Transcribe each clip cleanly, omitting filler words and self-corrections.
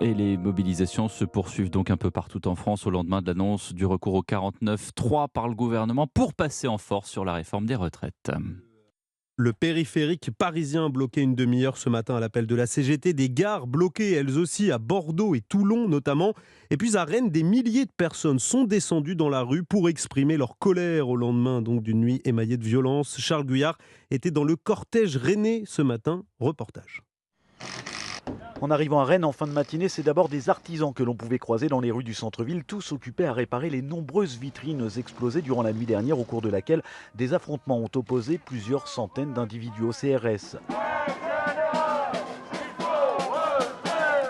Et les mobilisations se poursuivent donc un peu partout en France au lendemain de l'annonce du recours au 49.3 par le gouvernement pour passer en force sur la réforme des retraites. Le périphérique parisien bloqué une demi-heure ce matin à l'appel de la CGT. Des gares bloquées elles aussi à Bordeaux et Toulon notamment. Et puis à Rennes, des milliers de personnes sont descendues dans la rue pour exprimer leur colère au lendemain donc d'une nuit émaillée de violence. Charles Guyard était dans le cortège rennais ce matin. Reportage. En arrivant à Rennes en fin de matinée, c'est d'abord des artisans que l'on pouvait croiser dans les rues du centre-ville, tous occupés à réparer les nombreuses vitrines explosées durant la nuit dernière, au cours de laquelle des affrontements ont opposé plusieurs centaines d'individus au CRS.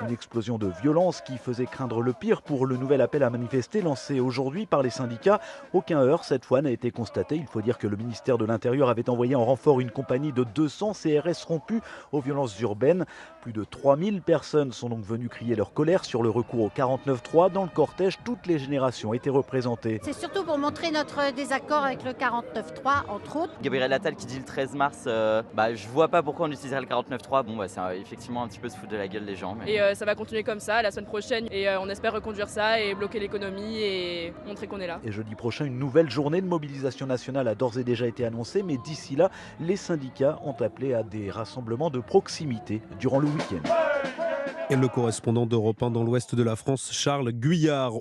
Une explosion de violence qui faisait craindre le pire pour le nouvel appel à manifester lancé aujourd'hui par les syndicats. Aucun heurt cette fois n'a été constaté. Il faut dire que le ministère de l'Intérieur avait envoyé en renfort une compagnie de 200 CRS rompus aux violences urbaines. Plus de 3000 personnes sont donc venues crier leur colère sur le recours au 49.3. Dans le cortège, toutes les générations étaient représentées. C'est surtout pour montrer notre désaccord avec le 49.3, entre autres. Gabriel Attal qui dit le 13 mars, je vois pas pourquoi on utiliserait le 49.3. C'est effectivement un petit peu se foutre de la gueule des gens. Et ça va continuer comme ça la semaine prochaine et on espère reconduire ça et bloquer l'économie et montrer qu'on est là. Et jeudi prochain, une nouvelle journée de mobilisation nationale a d'ores et déjà été annoncée, mais d'ici là, les syndicats ont appelé à des rassemblements de proximité durant le week-end. Et le correspondant d'Europe 1 dans l'ouest de la France, Charles Guyard.